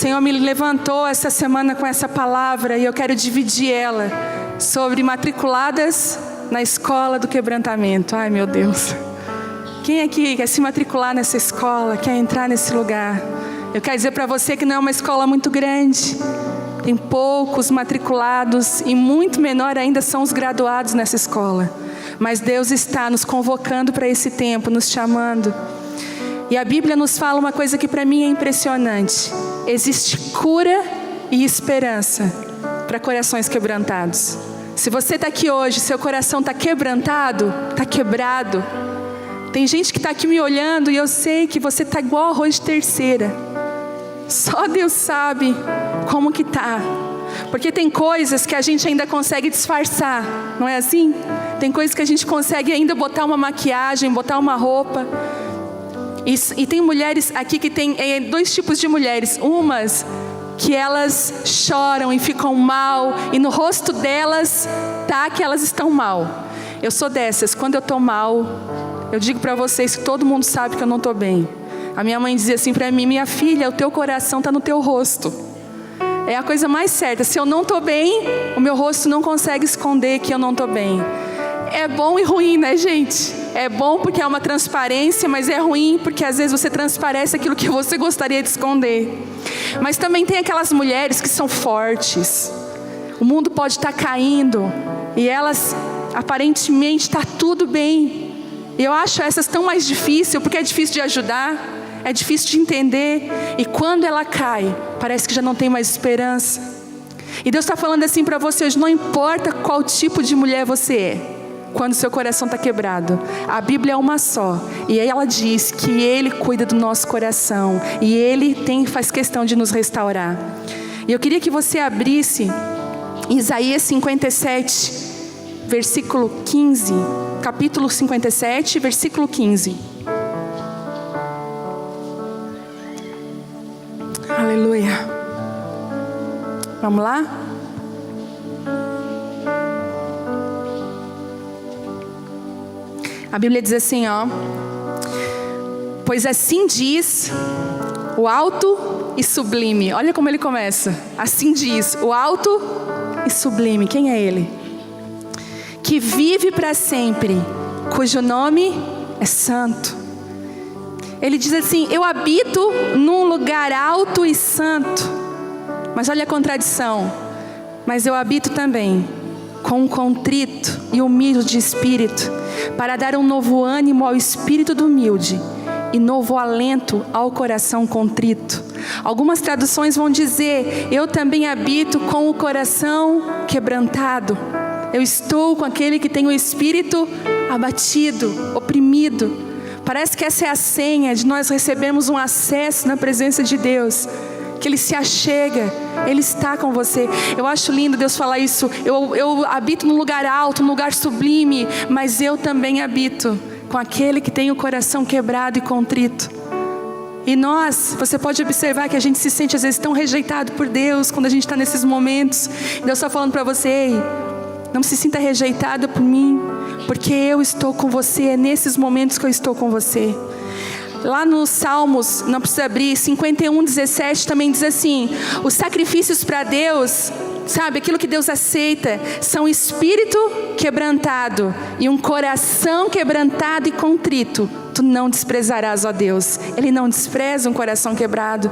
Senhor me levantou essa semana com essa palavra e eu quero dividir ela sobre matriculadas na escola do quebrantamento. Ai, meu Deus. Quem aqui quer se matricular nessa escola, quer entrar nesse lugar? Eu quero dizer para você que não é uma escola muito grande. Tem poucos matriculados e muito menor ainda são os graduados nessa escola. Mas Deus está nos convocando para esse tempo, nos chamando. E a Bíblia nos fala uma coisa que para mim é impressionante. Existe cura e esperança para corações quebrantados. Se você está aqui hoje, seu coração está quebrantado, está quebrado. Tem gente que está aqui me olhando e eu sei que você está igual arroz de terceira. Só Deus sabe como que tá. Porque tem coisas que a gente ainda consegue disfarçar, não é assim? Tem coisas que a gente consegue ainda botar uma maquiagem, botar uma roupa. E tem mulheres aqui que tem dois tipos de mulheres. Umas que elas choram e ficam mal, e no rosto delas tá que elas estão mal. Eu sou dessas. Quando eu tô mal, eu digo para vocês que todo mundo sabe que eu não estou bem. A minha mãe dizia assim para mim: minha filha, o teu coração está no teu rosto. É a coisa mais certa. Se eu não estou bem, o meu rosto não consegue esconder que eu não estou bem. É bom e ruim, né, gente? É bom porque é uma transparência, mas é ruim porque às vezes você transparece aquilo que você gostaria de esconder. Mas também tem aquelas mulheres que são fortes. O mundo pode estar caindo e elas aparentemente está tudo bem. Eu acho essas tão mais difíceis, porque é difícil de ajudar, é difícil de entender. E quando ela cai, parece que já não tem mais esperança. E Deus está falando assim para você hoje: não importa qual tipo de mulher você é, quando seu coração está quebrado, a Bíblia é uma só. E aí ela diz que Ele cuida do nosso coração. E Ele faz questão de nos restaurar. E eu queria que você abrisse Isaías 57, versículo 15. Capítulo 57, versículo 15. Aleluia. Vamos lá? A Bíblia diz assim, ó: pois assim diz o alto e sublime. Olha como ele começa. Assim diz o alto e sublime. Quem é Ele? Que vive para sempre, cujo nome é santo. Ele diz assim: eu habito num lugar alto e santo. Mas olha a contradição. Mas eu habito também com um contrito e humilde de espírito, para dar um novo ânimo ao espírito do humilde e novo alento ao coração contrito. Algumas traduções vão dizer: eu também habito com o coração quebrantado. Eu estou com aquele que tem o espírito abatido, oprimido. Parece que essa é a senha de nós recebermos um acesso na presença de Deus. Que Ele se achega, Ele está com você. Eu acho lindo Deus falar isso. Eu habito num lugar alto, num lugar sublime, mas eu também habito com aquele que tem o coração quebrado e contrito. E você pode observar que a gente se sente às vezes tão rejeitado por Deus quando a gente está nesses momentos. Deus está falando para você: ei, não se sinta rejeitado por mim, porque eu estou com você. É nesses momentos que eu estou com você. Lá nos Salmos, não precisa abrir, 51:17 também diz assim: os sacrifícios para Deus, sabe, aquilo que Deus aceita, são espírito quebrantado e um coração quebrantado e contrito. Tu não desprezarás, ó Deus. Ele não despreza um coração quebrado.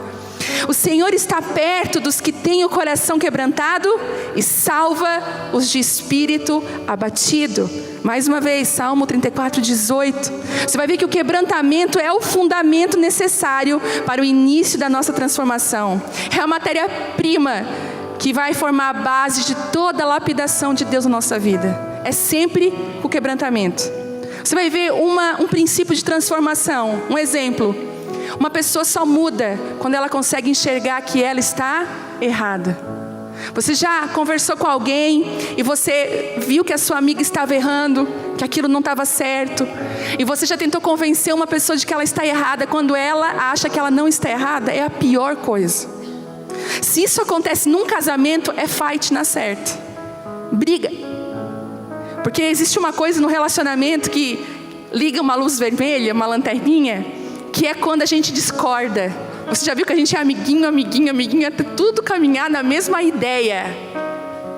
O Senhor está perto dos que têm o coração quebrantado e salva os de espírito abatido. Mais uma vez, Salmo 34:18. Você vai ver que o quebrantamento é o fundamento necessário para o início da nossa transformação. É a matéria-prima que vai formar a base de toda a lapidação de Deus na nossa vida. É sempre o quebrantamento. Você vai ver um princípio de transformação. Um exemplo: uma pessoa só muda quando ela consegue enxergar que ela está errada. Você já conversou com alguém e você viu que a sua amiga estava errando, que aquilo não estava certo, e você já tentou convencer uma pessoa de que ela está errada quando ela acha que ela não está errada? É a pior coisa. Se isso acontece num casamento, é fight na certa, briga. Porque existe uma coisa no relacionamento que liga uma luz vermelha, uma lanterninha, que é quando a gente discorda. Você já viu que a gente é amiguinho, tudo caminhar na mesma ideia,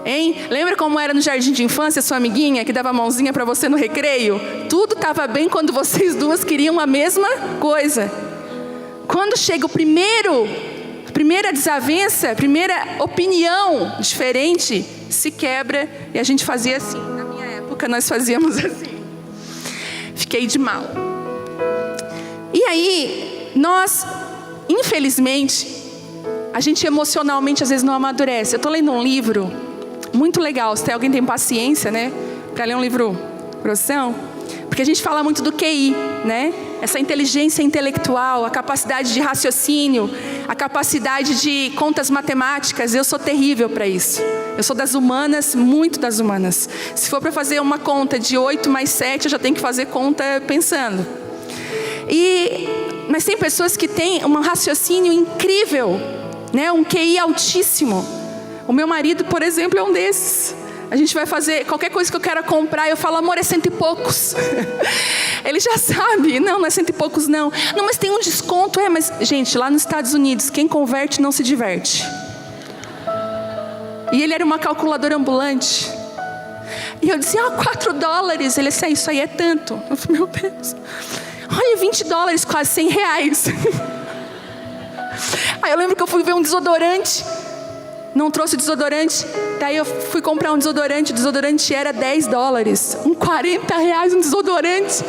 hein? Lembra como era no jardim de infância, sua amiguinha que dava a mãozinha para você no recreio? Tudo estava bem quando vocês duas queriam a mesma coisa. Quando chega primeira desavença, primeira opinião diferente, se quebra e a gente fazia assim. Na minha época nós fazíamos assim. Fiquei de mal. E aí, nós, infelizmente, a gente emocionalmente às vezes não amadurece. Eu estou lendo um livro muito legal. Se alguém tem paciência, né, para ler um livro grossão, porque a gente fala muito do QI, né? Essa inteligência intelectual, a capacidade de raciocínio, a capacidade de contas matemáticas. Eu sou terrível para isso. Eu sou das humanas, muito das humanas. Se for para fazer uma conta de 8 mais 7, eu já tenho que fazer conta pensando. Mas tem pessoas que têm um raciocínio incrível, né? Um QI altíssimo. O meu marido, por exemplo, é um desses. A gente vai fazer qualquer coisa que eu quero comprar, eu falo, amor, é 100 e poucos. Ele já sabe, não é 100 e poucos não. Não, mas tem um desconto, mas gente, lá nos Estados Unidos, quem converte não se diverte. E ele era uma calculadora ambulante. E eu dizia, $4. Ele disse, isso aí é tanto. Eu falei, meu Deus. Olha, $20, quase R$100. Aí eu lembro que eu fui ver um desodorante. Não trouxe desodorante. Daí eu fui comprar um desodorante. O desodorante era $10. R$40 um desodorante.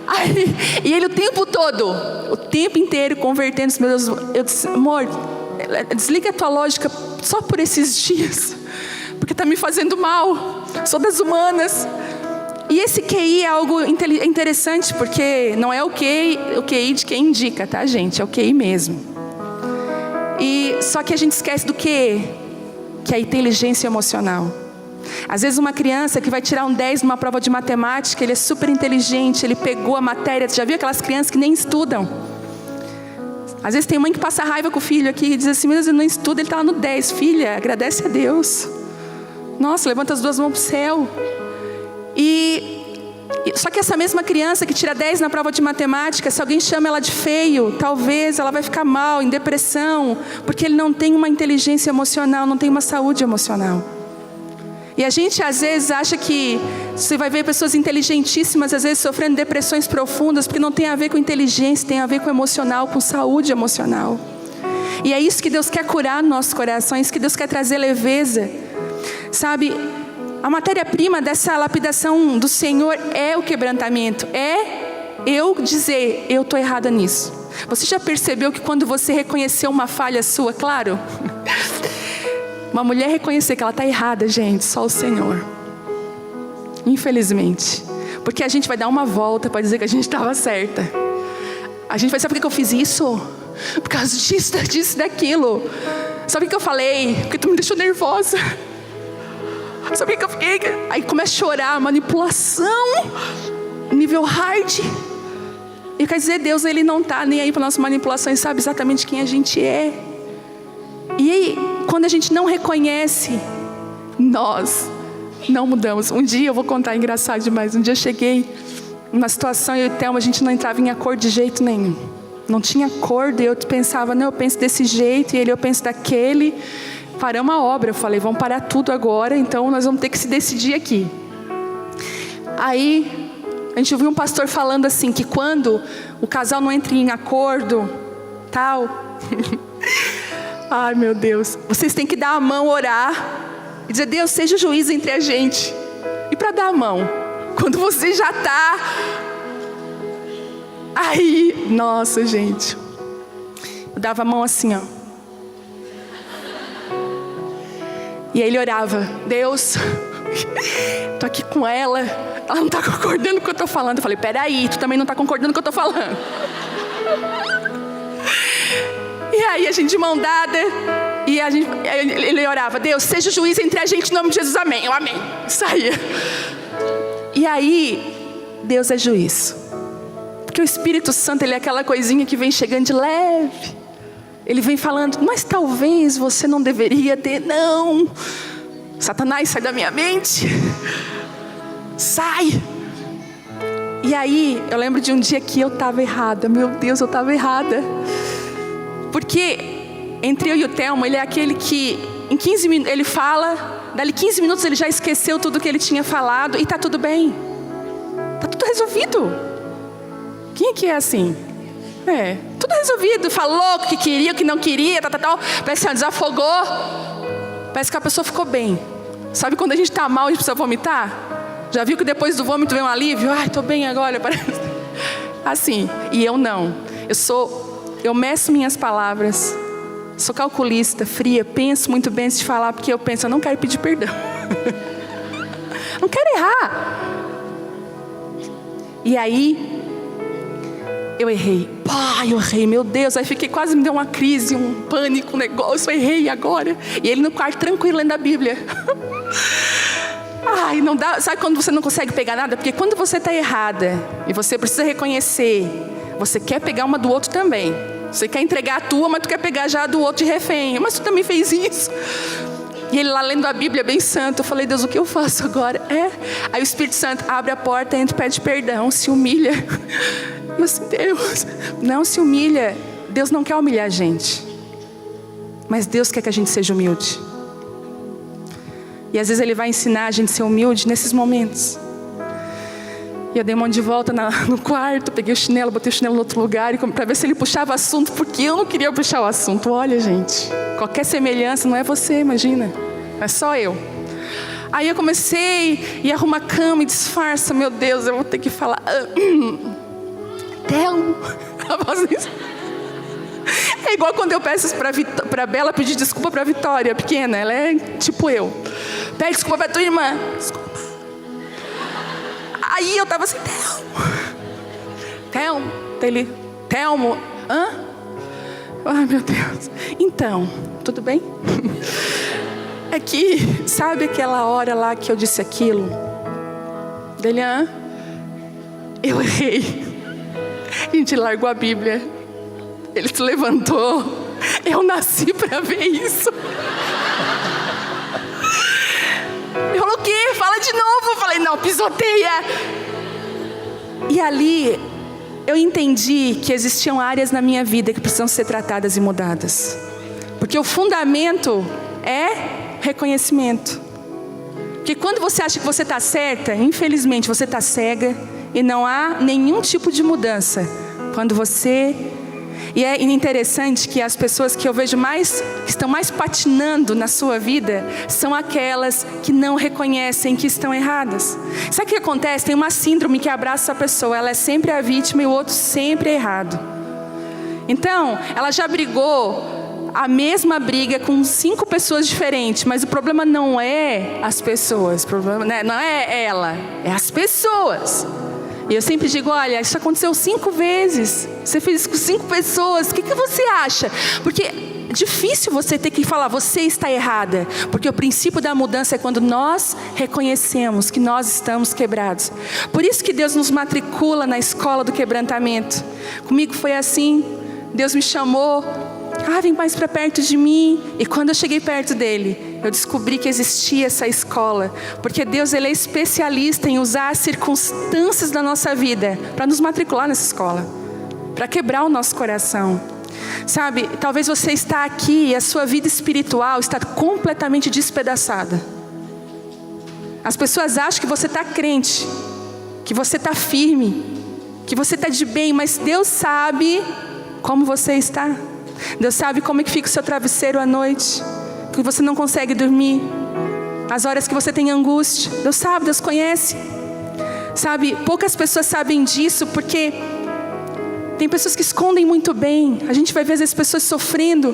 Aí, e ele o tempo inteiro convertendo. Meu Deus, eu disse, amor, desliga a tua lógica só por esses dias, porque está me fazendo mal. Sou das humanas. E esse QI é algo interessante, porque não é o QI de quem indica, tá, gente? É o QI mesmo. Só que a gente esquece do QE, que é a inteligência emocional. Às vezes uma criança que vai tirar um 10 numa prova de matemática, ele é super inteligente, ele pegou a matéria. Você já viu aquelas crianças que nem estudam? Às vezes tem mãe que passa raiva com o filho aqui e diz assim, meu Deus, ele não estuda, ele está lá no 10. Filha, agradece a Deus. Nossa, levanta as duas mãos para o céu. Só que essa mesma criança que tira 10 na prova de matemática, se alguém chama ela de feio, talvez ela vai ficar mal, em depressão, porque ele não tem uma inteligência emocional, não tem uma saúde emocional. E a gente às vezes acha que você vai ver pessoas inteligentíssimas, às vezes sofrendo depressões profundas, porque não tem a ver com inteligência, tem a ver com emocional, com saúde emocional. E é isso que Deus quer curar nos nossos corações, que Deus quer trazer leveza. Sabe, a matéria-prima dessa lapidação do Senhor é o quebrantamento, é eu dizer, eu estou errada nisso. Você já percebeu que quando você reconheceu uma falha sua, claro, uma mulher reconhecer que ela está errada, gente, só o Senhor. Infelizmente. Porque a gente vai dar uma volta para dizer que a gente estava certa. A gente vai, sabe por que eu fiz isso? Por causa disso, daquilo. Sabe o que eu falei? Porque tu me deixou nervosa. Sabe o que eu fiquei? Aí começa a chorar, manipulação, nível hard. E quer dizer, Deus, Ele não está nem aí para nossa manipulação, Ele sabe exatamente quem a gente é. E aí, quando a gente não reconhece, nós não mudamos. Um dia, eu vou contar, engraçado demais. Um dia eu cheguei numa situação, eu e o Thelma, a gente não entrava em acordo de jeito nenhum. Não tinha acordo, e eu pensava, não, eu penso desse jeito, e ele, eu penso daquele. Paramos a obra, eu falei, vamos parar tudo agora, então nós vamos ter que se decidir aqui. Aí, a gente ouviu um pastor falando assim, que quando o casal não entra em acordo, tal... Ai, meu Deus, vocês têm que dar a mão, orar, e dizer, Deus, seja o juiz entre a gente. E para dar a mão, quando você já está... Aí, nossa, gente, eu dava a mão assim, ó. E aí ele orava, Deus, tô aqui com ela não está concordando com o que eu estou falando. Eu falei, peraí, tu também não está concordando com o que eu estou falando. E aí a gente de mão dada, e ele orava, Deus, seja o juiz entre a gente, em nome de Jesus, amém. Eu amém, saía. E aí, Deus é juiz. Porque o Espírito Santo, ele é aquela coisinha que vem chegando de leve. Ele vem falando, mas talvez você não deveria ter, não. Satanás, sai da minha mente. Sai. E aí, eu lembro de um dia que eu estava errada. Meu Deus, eu estava errada. Porque entre eu e o Thelmo, ele é aquele que em 15 minutos ele fala, dali 15 minutos ele já esqueceu tudo que ele tinha falado e tá tudo bem. Tá tudo resolvido. Quem é que é assim? Tudo resolvido. Falou o que queria, o que não queria, tal. Parece que desafogou. Parece que a pessoa ficou bem. Sabe quando a gente tá mal, a gente precisa vomitar? Já viu que depois do vômito vem um alívio? Ai, tô bem agora. Assim. E eu não. Eu meço minhas palavras. Sou calculista, fria. Penso muito bem antes de falar, porque eu penso, eu não quero pedir perdão. Não quero errar. E aí, eu errei. Eu errei, meu Deus. Aí fiquei, quase me deu uma crise, um pânico, um negócio. Eu errei agora. E ele no quarto, tranquilo, lendo a Bíblia. Ai, não dá. Sabe quando você não consegue pegar nada? Porque quando você está errada e você precisa reconhecer, você quer pegar uma do outro também. Você quer entregar a tua, mas tu quer pegar já a do outro de refém. Mas tu também fez isso. E ele lá lendo a Bíblia, bem santo. Eu falei, Deus, o que eu faço agora? Aí o Espírito Santo abre a porta, entra e pede perdão, se humilha. Eu assim, Deus, não se humilha. Deus não quer humilhar a gente, mas Deus quer que a gente seja humilde. E às vezes Ele vai ensinar a gente a ser humilde nesses momentos. E eu dei um monte de volta no quarto, peguei o chinelo, botei o chinelo em outro lugar, para ver se ele puxava assunto, porque eu não queria puxar o assunto. Olha, gente, qualquer semelhança não é você, imagina, é só eu. Aí eu comecei e arruma a cama e disfarça, meu Deus, eu vou ter que falar. Thelmo. É igual quando eu peço para Bela pedir desculpa para a Vitória, pequena, ela é tipo eu. Pede desculpa para tua irmã. Desculpa. Aí eu tava assim, Thelmo, hã? Ai, meu Deus. Então, tudo bem? É que, sabe aquela hora lá que eu disse aquilo? Dele, eu errei. A gente largou a Bíblia. Ele se levantou. Eu nasci para ver isso. Ele falou, o quê? Fala de novo. Eu falei, não, pisoteia. E ali, eu entendi que existiam áreas na minha vida que precisam ser tratadas e mudadas. Porque o fundamento é reconhecimento. Porque quando você acha que você está certa, infelizmente você está cega e não há nenhum tipo de mudança. Quando você... E é interessante que as pessoas que eu vejo que estão mais patinando na sua vida, são aquelas que não reconhecem que estão erradas. Sabe o que acontece? Tem uma síndrome que abraça a pessoa, ela é sempre a vítima e o outro sempre é errado. Então, ela já brigou a mesma briga com 5 pessoas diferentes, mas o problema não é as pessoas, o problema não é ela, é as pessoas. E eu sempre digo, olha, isso aconteceu 5 vezes. Você fez isso com 5 pessoas. O que você acha? Porque é difícil você ter que falar, você está errada. Porque o princípio da mudança é quando nós reconhecemos que nós estamos quebrados. Por isso que Deus nos matricula na escola do quebrantamento. Comigo foi assim. Deus me chamou. Vem mais para perto de mim. E quando eu cheguei perto dele, eu descobri que existia essa escola. Porque Deus, Ele é especialista em usar as circunstâncias da nossa vida para nos matricular nessa escola, para quebrar o nosso coração. Sabe, talvez você está aqui e a sua vida espiritual está completamente despedaçada. As pessoas acham que você está crente, que você está firme, que você está de bem, mas Deus sabe como você está. Deus sabe como é que fica o seu travesseiro à noite, que você não consegue dormir, as horas que você tem angústia. Deus sabe, Deus conhece. Sabe, poucas pessoas sabem disso, porque tem pessoas que escondem muito bem. A gente vai ver às vezes pessoas sofrendo,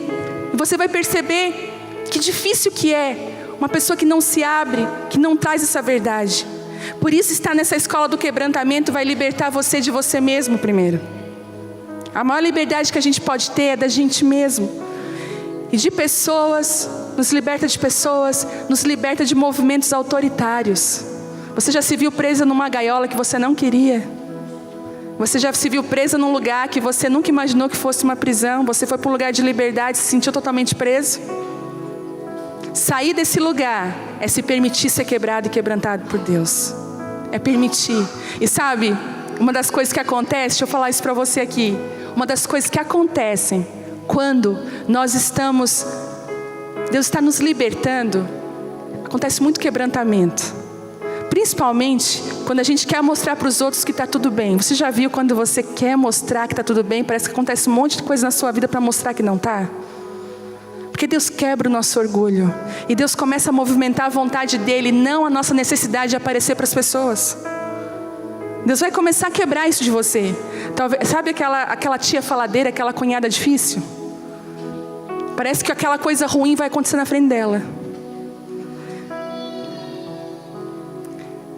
e você vai perceber que difícil que é uma pessoa que não se abre, que não traz essa verdade. Por isso estar nessa escola do quebrantamento vai libertar você de você mesmo primeiro. A maior liberdade que a gente pode ter é da gente mesmo. E de pessoas, nos liberta de pessoas, nos liberta de movimentos autoritários. Você já se viu presa numa gaiola que você não queria? Você já se viu presa num lugar que você nunca imaginou que fosse uma prisão? Você foi para um lugar de liberdade e se sentiu totalmente preso? Sair desse lugar é se permitir ser quebrado e quebrantado por Deus. É permitir. E sabe, uma das coisas que acontece, deixa eu falar isso para você aqui. Uma das coisas que acontecem quando nós estamos, Deus está nos libertando, acontece muito quebrantamento. Principalmente quando a gente quer mostrar para os outros que está tudo bem. Você já viu quando você quer mostrar que está tudo bem, parece que acontece um monte de coisa na sua vida para mostrar que não está? Porque Deus quebra o nosso orgulho. E Deus começa a movimentar a vontade dEle, não a nossa necessidade de aparecer para as pessoas. Deus vai começar a quebrar isso de você. Talvez, sabe aquela tia faladeira, aquela cunhada difícil? Parece que aquela coisa ruim vai acontecer na frente dela.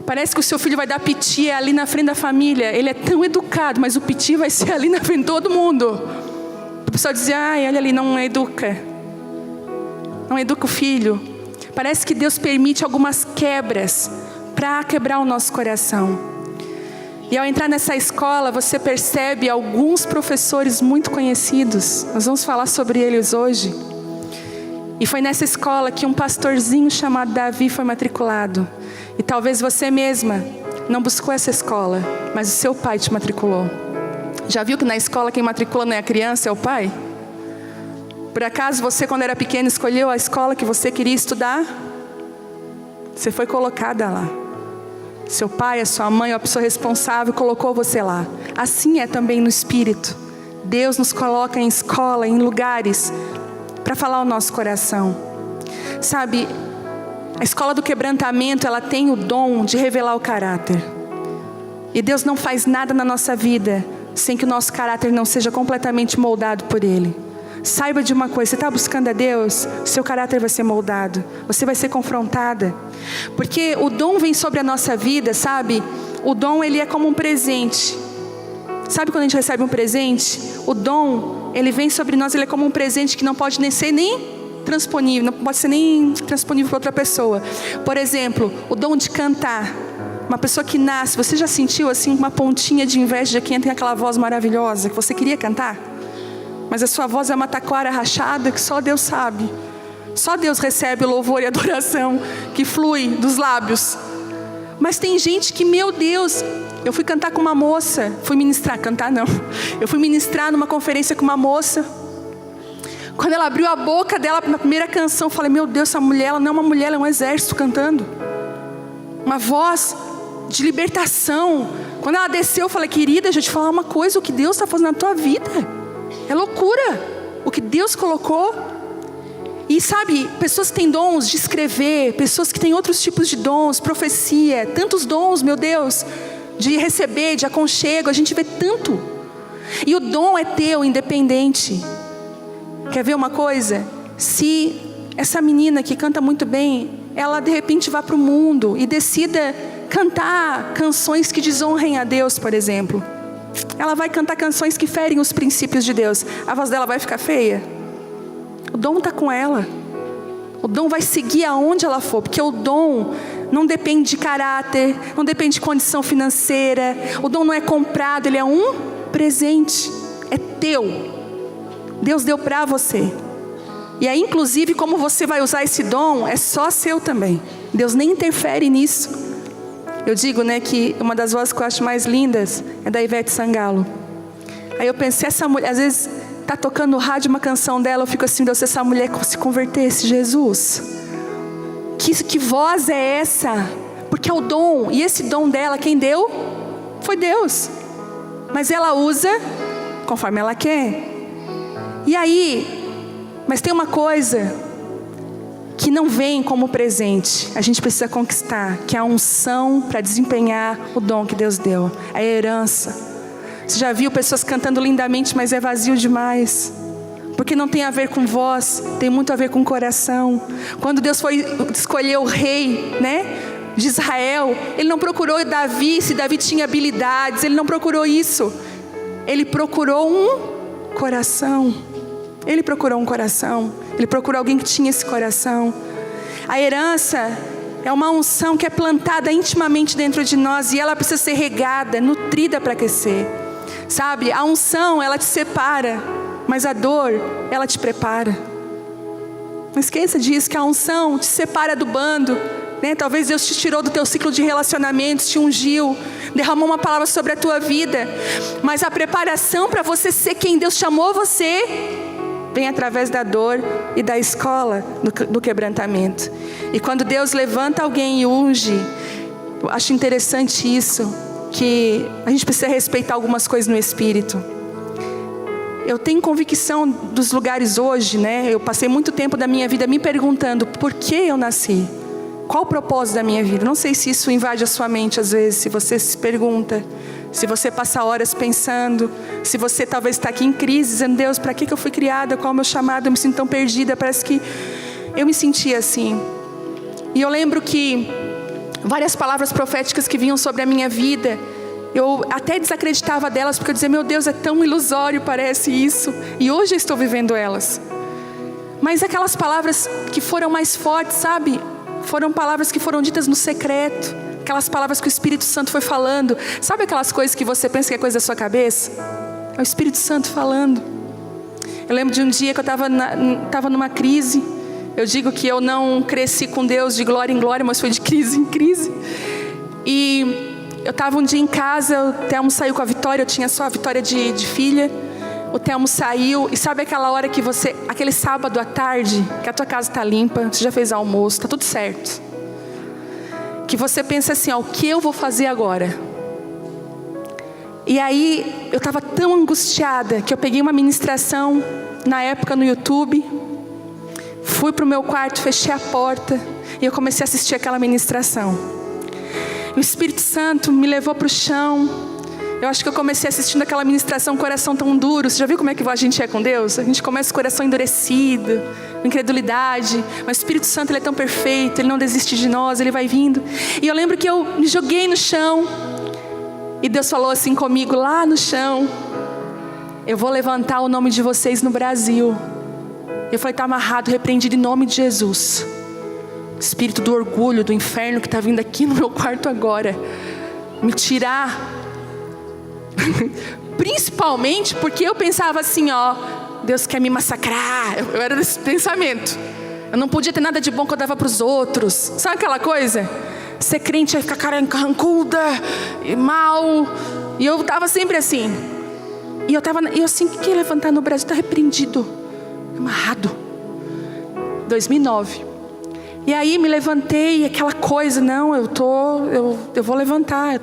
Parece que o seu filho vai dar piti ali na frente da família. Ele é tão educado, mas o piti vai ser ali na frente de todo mundo. O pessoal dizia, olha ali, não educa. Não educa o filho. Parece que Deus permite algumas quebras para quebrar o nosso coração. E ao entrar nessa escola, você percebe alguns professores muito conhecidos. Nós vamos falar sobre eles hoje. E foi nessa escola que um pastorzinho chamado Davi foi matriculado. E talvez você mesma não buscou essa escola, mas o seu pai te matriculou. Já viu que na escola quem matricula não é a criança, é o pai? Por acaso você, quando era pequena, escolheu a escola que você queria estudar? Você foi colocada lá. Seu pai, a sua mãe, a pessoa responsável colocou você lá. Assim é também no Espírito. Deus nos coloca em escola, em lugares, para falar o nosso coração. Sabe, a escola do quebrantamento, ela tem o dom de revelar o caráter. E Deus não faz nada na nossa vida sem que o nosso caráter não seja completamente moldado por Ele. Saiba de uma coisa, você está buscando a Deus, seu caráter vai ser moldado. Você vai ser confrontada. Porque o dom vem sobre a nossa vida, sabe? O dom, ele é como um presente. Sabe quando a gente recebe um presente? O dom, ele vem sobre nós, ele é como um presente que não pode nem ser transponível, não pode ser nem transponível para outra pessoa. Por exemplo, o dom de cantar. Uma pessoa que nasce, você já sentiu assim uma pontinha de inveja de quem tem aquela voz maravilhosa que você queria cantar? Mas a sua voz é uma taquara rachada que só Deus sabe. Só Deus recebe o louvor e adoração que flui dos lábios. Mas tem gente que, meu Deus, eu fui cantar com uma moça, eu fui ministrar numa conferência com uma moça. Quando ela abriu a boca dela na primeira canção, eu falei, meu Deus, essa mulher, ela não é uma mulher, ela é um exército cantando. Uma voz de libertação. Quando ela desceu, eu falei, querida, deixa eu te falar uma coisa, o que Deus está fazendo na tua vida é loucura. O que Deus colocou. E sabe, pessoas que têm dons de escrever, pessoas que têm outros tipos de dons, profecia, tantos dons, meu Deus, de receber, de aconchego, a gente vê tanto. E o dom é teu, independente. Quer ver uma coisa? Se essa menina que canta muito bem, ela de repente vá para o mundo e decida cantar canções que desonrem a Deus, por exemplo. Ela vai cantar canções que ferem os princípios de Deus. A voz dela vai ficar feia? O dom está com ela. O dom vai seguir aonde ela for. Porque o dom não depende de caráter, não depende de condição financeira. O dom não é comprado, ele é um presente. É teu. Deus deu para você. E aí, inclusive, como você vai usar esse dom, é só seu também. Deus nem interfere nisso. Eu digo, que uma das vozes que eu acho mais lindas é da Ivete Sangalo. Aí eu pensei, essa mulher, às vezes está tocando no rádio uma canção dela, eu fico assim, Deus, se essa mulher se convertesse, Jesus, que voz é essa? Porque é o dom, e esse dom dela, quem deu? Foi Deus. Mas ela usa conforme ela quer. E aí, mas tem uma coisa que não vem como presente, a gente precisa conquistar, que é a unção para desempenhar o dom que Deus deu, a herança. Você já viu pessoas cantando lindamente, mas é vazio demais, porque não tem a ver com voz, tem muito a ver com coração. Quando Deus foi escolher o rei, de Israel, Ele não procurou Davi, se Davi tinha habilidades, Ele não procurou isso. Ele procurou um coração. Ele procurou um coração. Ele procurou alguém que tinha esse coração. A herança é uma unção que é plantada intimamente dentro de nós, e ela precisa ser regada, nutrida para crescer. Sabe, a unção, ela te separa, mas a dor, ela te prepara. Não esqueça disso, que a unção te separa do bando. Talvez Deus te tirou do teu ciclo de relacionamentos, te ungiu, derramou uma palavra sobre a tua vida. Mas a preparação para você ser quem Deus chamou você vem através da dor e da escola do quebrantamento. E quando Deus levanta alguém e unge, eu acho interessante isso, que a gente precisa respeitar algumas coisas no Espírito. Eu tenho convicção dos lugares hoje, né? Eu passei muito tempo da minha vida me perguntando por que eu nasci. Qual o propósito da minha vida? Não sei se isso invade a sua mente às vezes, se você se pergunta, se você passa horas pensando, se você talvez está aqui em crise, dizendo, Deus, para que eu fui criada? Qual é o meu chamado? Eu me sinto tão perdida, parece que eu me sentia assim. E eu lembro que várias palavras proféticas que vinham sobre a minha vida, eu até desacreditava delas, porque eu dizia, meu Deus, é tão ilusório, parece isso. E hoje eu estou vivendo elas. Mas aquelas palavras que foram mais fortes, sabe? Foram palavras que foram ditas no secreto. Aquelas palavras que o Espírito Santo foi falando. Sabe aquelas coisas que você pensa que é coisa da sua cabeça? É o Espírito Santo falando. Eu lembro de um dia que eu estava numa crise. Eu digo que eu não cresci com Deus de glória em glória, mas foi de crise em crise. E eu estava um dia em casa, o Thelmo saiu com a Vitória, eu tinha só a Vitória de filha. O Thelmo saiu, e sabe aquela hora que você, aquele sábado à tarde, que a tua casa está limpa, você já fez almoço, está tudo certo. Que você pensa assim, ó, o que eu vou fazer agora? E aí, eu estava tão angustiada, que eu peguei uma ministração, na época no YouTube, fui para o meu quarto, fechei a porta, e eu comecei a assistir aquela ministração. O Espírito Santo me levou para o chão. Eu acho que eu comecei assistindo aquela ministração, coração tão duro. Você já viu como é que a gente é com Deus? A gente começa com o coração endurecido, incredulidade. Mas o Espírito Santo, Ele é tão perfeito, Ele não desiste de nós, Ele vai vindo. E eu lembro que eu me joguei no chão. E Deus falou assim comigo, lá no chão, eu vou levantar o nome de vocês no Brasil. Eu falei, está amarrado, repreendido em nome de Jesus. Espírito do orgulho, do inferno que está vindo aqui no meu quarto agora. Me tirar. Principalmente porque eu pensava assim, ó, Deus quer me massacrar. Eu era desse pensamento. Eu não podia ter nada de bom que eu dava para os outros. Sabe aquela coisa? Ser crente é ficar carrancuda e mal. E eu estava sempre assim. E eu assim, o que ia levantar no Brasil? Está repreendido, amarrado. 2009. E aí me levantei e aquela coisa, não, eu vou levantar,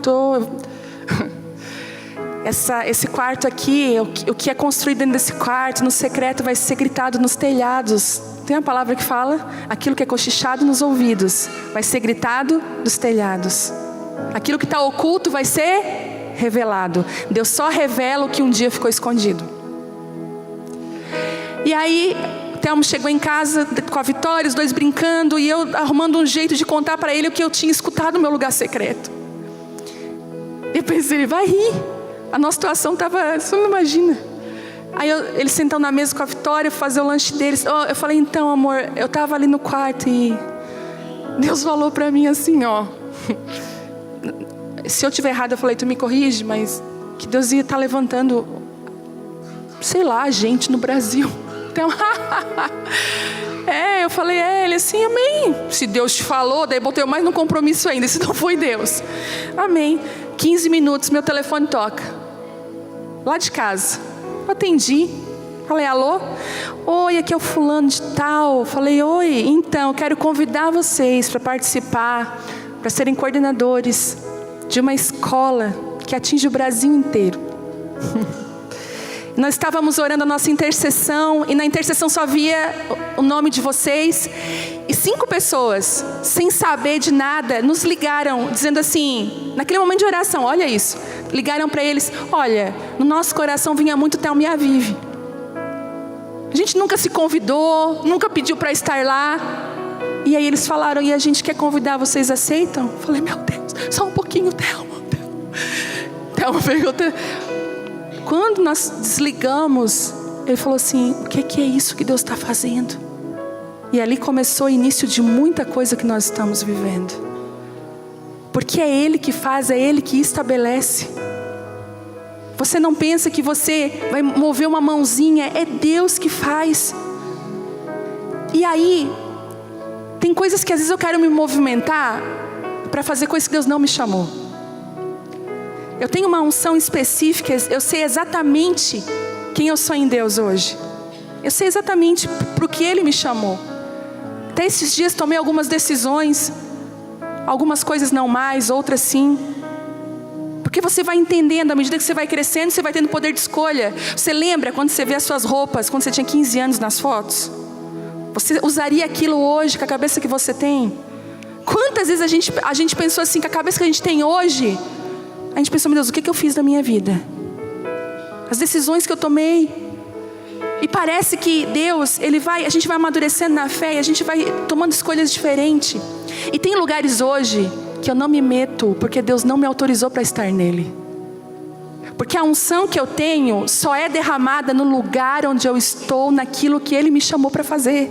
esse quarto aqui, o que é construído dentro desse quarto, no secreto, vai ser gritado nos telhados. Tem uma palavra que fala, aquilo que é cochichado nos ouvidos, vai ser gritado dos telhados. Aquilo que está oculto vai ser revelado. Deus só revela o que um dia ficou escondido. E aí, o Thelmo chegou em casa com a Vitória, os dois brincando, e eu arrumando um jeito de contar para ele o que eu tinha escutado no meu lugar secreto. Eu pensei, ele vai rir. A nossa situação estava, você não imagina. Aí eles sentaram na mesa com a Vitória, fazer o lanche deles. Eu falei, então amor, eu estava ali no quarto e Deus falou para mim assim, ó. Se eu estiver errado, eu falei, tu me corrige, mas que Deus ia estar levantando, sei lá, gente no Brasil. Então, eu falei, ele assim, amém. Se Deus te falou, daí botei mais num compromisso ainda, se não foi Deus. Amém. 15 minutos, meu telefone toca. Lá de casa. Eu atendi. Falei, alô? Oi, aqui é o fulano de tal. Falei, oi, então, eu quero convidar vocês para participar, para serem coordenadores de uma escola que atinge o Brasil inteiro. Nós estávamos orando a nossa intercessão, e na intercessão só via o nome de vocês, e 5 pessoas, sem saber de nada, nos ligaram, dizendo assim, naquele momento de oração, olha isso, ligaram para eles, olha, no nosso coração vinha muito Thelmo e Avive. A gente nunca se convidou, nunca pediu para estar lá, e aí eles falaram, e a gente quer convidar, vocês aceitam? Eu falei, meu Deus, só um pouquinho, Thelmo. Thelmo pergunta. Quando nós desligamos, ele falou assim, o que é isso que Deus está fazendo? E ali começou o início de muita coisa que nós estamos vivendo. Porque é Ele que faz, é Ele que estabelece. Você não pensa que você vai mover uma mãozinha, é Deus que faz. E aí, tem coisas que às vezes eu quero me movimentar para fazer coisas que Deus não me chamou. Eu tenho uma unção específica, eu sei exatamente quem eu sou em Deus hoje. Eu sei exatamente para o que Ele me chamou. Até esses dias tomei algumas decisões. Algumas coisas não mais, outras sim. Porque você vai entendendo, à medida que você vai crescendo, você vai tendo poder de escolha. Você lembra quando você vê as suas roupas, quando você tinha 15 anos nas fotos? Você usaria aquilo hoje com a cabeça que você tem? Quantas vezes a gente pensou assim, com a cabeça que a gente tem hoje, a gente pensou, meu Deus, o que eu fiz da minha vida? As decisões que eu tomei. E parece que Deus, a gente vai amadurecendo na fé e a gente vai tomando escolhas diferentes. E tem lugares hoje que eu não me meto, porque Deus não me autorizou para estar nele. Porque a unção que eu tenho só é derramada no lugar onde eu estou, naquilo que Ele me chamou para fazer.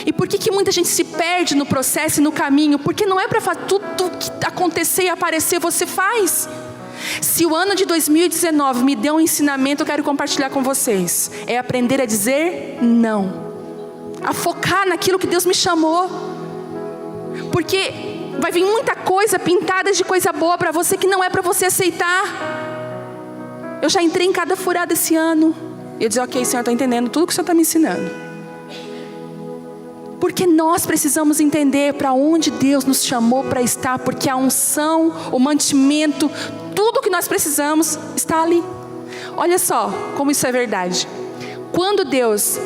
E por que muita gente se perde no processo e no caminho? Porque não é para tudo que acontecer e aparecer, você faz. Se o ano de 2019 me deu um ensinamento, eu quero compartilhar com vocês. É aprender a dizer não. A focar naquilo que Deus me chamou. Porque vai vir muita coisa pintada de coisa boa para você que não é para você aceitar. Eu já entrei em cada furada esse ano. E eu disse, ok, Senhor, estou entendendo tudo que o Senhor está me ensinando. Porque nós precisamos entender para onde Deus nos chamou para estar. Porque a unção, o mantimento, tudo que nós precisamos está ali. Olha só como isso é verdade. Quando Deus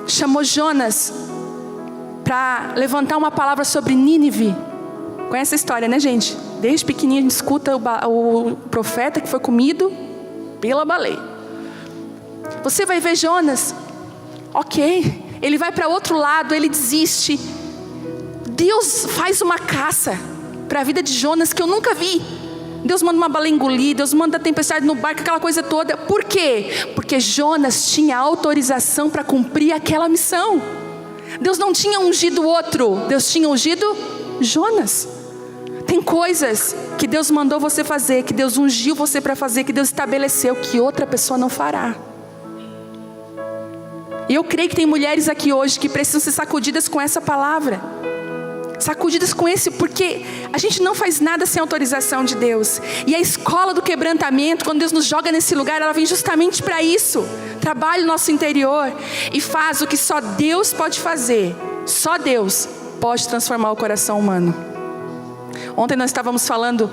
chamou Jonas para levantar uma palavra sobre Nínive. Conhece a história, né, gente? Desde pequenininho a gente escuta o profeta que foi comido pela baleia. Você vai ver Jonas, ok, ele vai para outro lado, ele desiste. Deus faz uma caça para a vida de Jonas que eu nunca vi. Deus manda uma baleia engolir, Deus manda a tempestade no barco, aquela coisa toda. Por quê? Porque Jonas tinha autorização para cumprir aquela missão. Deus não tinha ungido outro, Deus tinha ungido Jonas. Tem coisas que Deus mandou você fazer, que Deus ungiu você para fazer, que Deus estabeleceu, que outra pessoa não fará. E eu creio que tem mulheres aqui hoje que precisam ser sacudidas com essa palavra. Sacudidas com esse, porque a gente não faz nada sem autorização de Deus. E a escola do quebrantamento, quando Deus nos joga nesse lugar, ela vem justamente para isso. Trabalha o nosso interior e faz o que só Deus pode fazer. Só Deus pode transformar o coração humano. Ontem nós estávamos falando,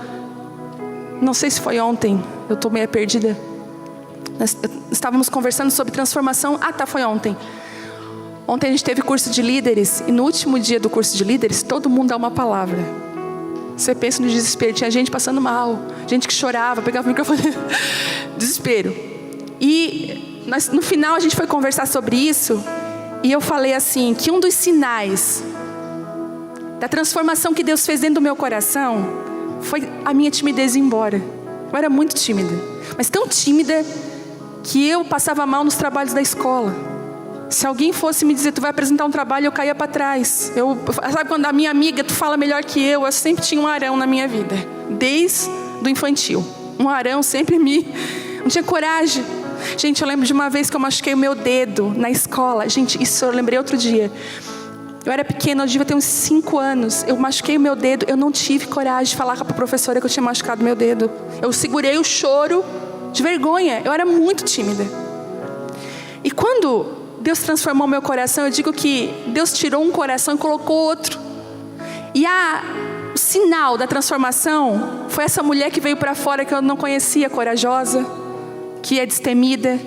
não sei se foi ontem, eu estou meio perdida. Nós estávamos conversando sobre transformação. Foi ontem. Ontem a gente teve curso de líderes. E no último dia do curso de líderes, todo mundo dá uma palavra. Você pensa no desespero. Tinha gente passando mal, gente que chorava, pegava o microfone. Desespero. E no final a gente foi conversar sobre isso. E eu falei assim, que um dos sinais da transformação que Deus fez dentro do meu coração foi a minha timidez ir embora. Eu era muito tímida, mas tão tímida que eu passava mal nos trabalhos da escola. Se alguém fosse me dizer, tu vai apresentar um trabalho, eu caía para trás. Sabe quando a minha amiga, tu fala melhor que eu sempre tinha um Arão na minha vida, desde o infantil. Um Arão sempre não tinha coragem. Gente, eu lembro de uma vez que eu machuquei o meu dedo na escola. Gente, isso eu lembrei outro dia. Eu era pequena, eu devia ter uns 5 anos. Eu machuquei o meu dedo, eu não tive coragem de falar com a professora que eu tinha machucado meu dedo. Eu segurei o choro de vergonha, eu era muito tímida. E quando Deus transformou meu coração, eu digo que Deus tirou um coração e colocou outro. E o sinal da transformação foi essa mulher que veio para fora, que eu não conhecia, corajosa, que é destemida,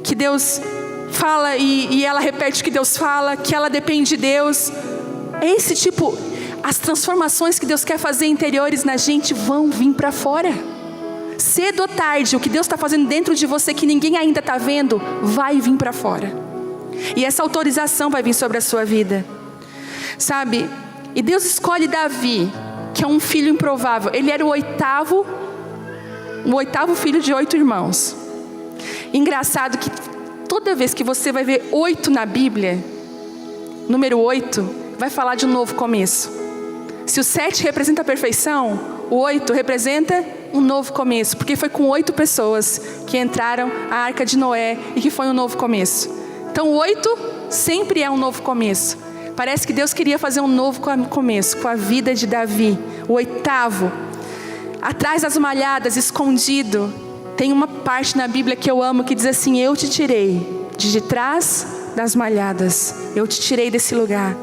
que Deus fala e ela repete o que Deus fala, que ela depende de Deus. É esse tipo, as transformações que Deus quer fazer interiores na gente vão vir para fora. Cedo ou tarde, o que Deus está fazendo dentro de você que ninguém ainda está vendo, vai vir para fora. E essa autorização vai vir sobre a sua vida. Sabe? E Deus escolhe Davi, que é um filho improvável. Ele era o oitavo filho de 8 irmãos. Engraçado que toda vez que você vai ver 8 na Bíblia, número 8 vai falar de um novo começo. Se o 7 representa a perfeição, o 8 representa um novo começo, porque foi com 8 pessoas que entraram a Arca de Noé e que foi um novo começo. Então 8 sempre é um novo começo. Parece que Deus queria fazer um novo começo com a vida de Davi, o 8º. Atrás das malhadas, escondido, tem uma parte na Bíblia que eu amo que diz assim: eu te tirei de trás das malhadas. Eu te tirei desse lugar.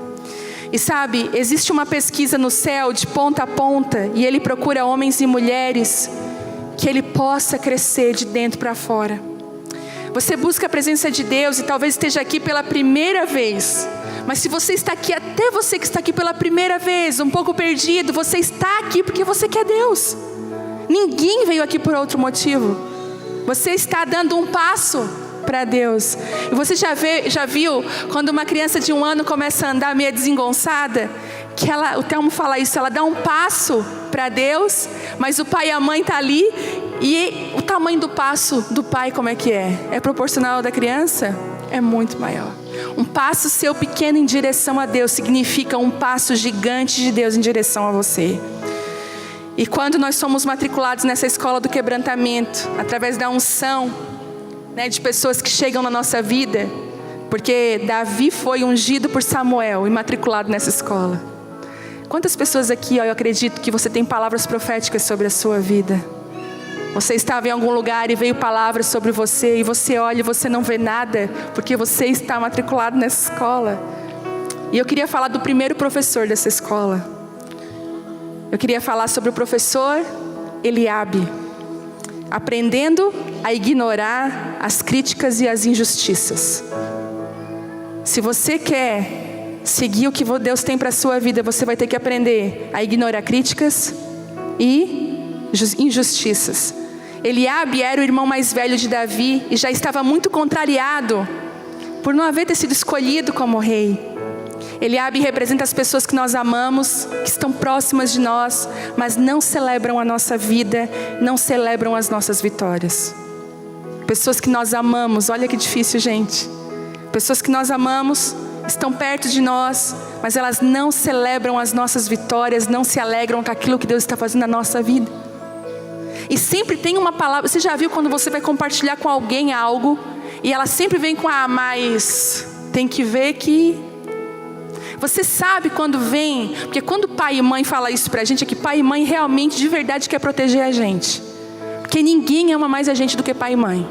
E sabe, existe uma pesquisa no céu de ponta a ponta, e Ele procura homens e mulheres que Ele possa crescer de dentro para fora. Você busca a presença de Deus e talvez esteja aqui pela primeira vez. Mas se você está aqui, até você que está aqui pela primeira vez, um pouco perdido, você está aqui porque você quer Deus. Ninguém veio aqui por outro motivo. Você está dando um passo para Deus. E você já viu quando uma criança de 1 ano começa a andar meio desengonçada, que o Telmo fala isso, ela dá um passo para Deus, mas o pai e a mãe estão ali, e o tamanho do passo do pai como é que é? É proporcional ao da criança? É muito maior. Um passo seu pequeno em direção a Deus significa um passo gigante de Deus em direção a você. E quando nós somos matriculados nessa escola do quebrantamento, através da unção, de pessoas que chegam na nossa vida, porque Davi foi ungido por Samuel e matriculado nessa escola. Quantas pessoas aqui, eu acredito que você tem palavras proféticas sobre a sua vida. Você estava em algum lugar e veio palavras sobre você, e você olha e você não vê nada, porque você está matriculado nessa escola. E eu queria falar do primeiro professor dessa escola. Eu queria falar sobre o professor Eliabe, aprendendo a ignorar as críticas e as injustiças. Se você quer seguir o que Deus tem para a sua vida, você vai ter que aprender a ignorar críticas e injustiças. Eliabe era o irmão mais velho de Davi e já estava muito contrariado por não haver sido escolhido como rei. Eliabe representa as pessoas que nós amamos, que estão próximas de nós, mas não celebram a nossa vida, não celebram as nossas vitórias. Pessoas que nós amamos, olha que difícil, gente. Pessoas que nós amamos, estão perto de nós, mas elas não celebram as nossas vitórias, não se alegram com aquilo que Deus está fazendo na nossa vida. E sempre tem uma palavra, você já viu quando você vai compartilhar com alguém algo, e ela sempre vem com mas tem que ver que... Você sabe quando vem, porque quando pai e mãe falam isso pra gente, é que pai e mãe realmente, de verdade, quer proteger a gente. Porque ninguém ama mais a gente do que pai e mãe.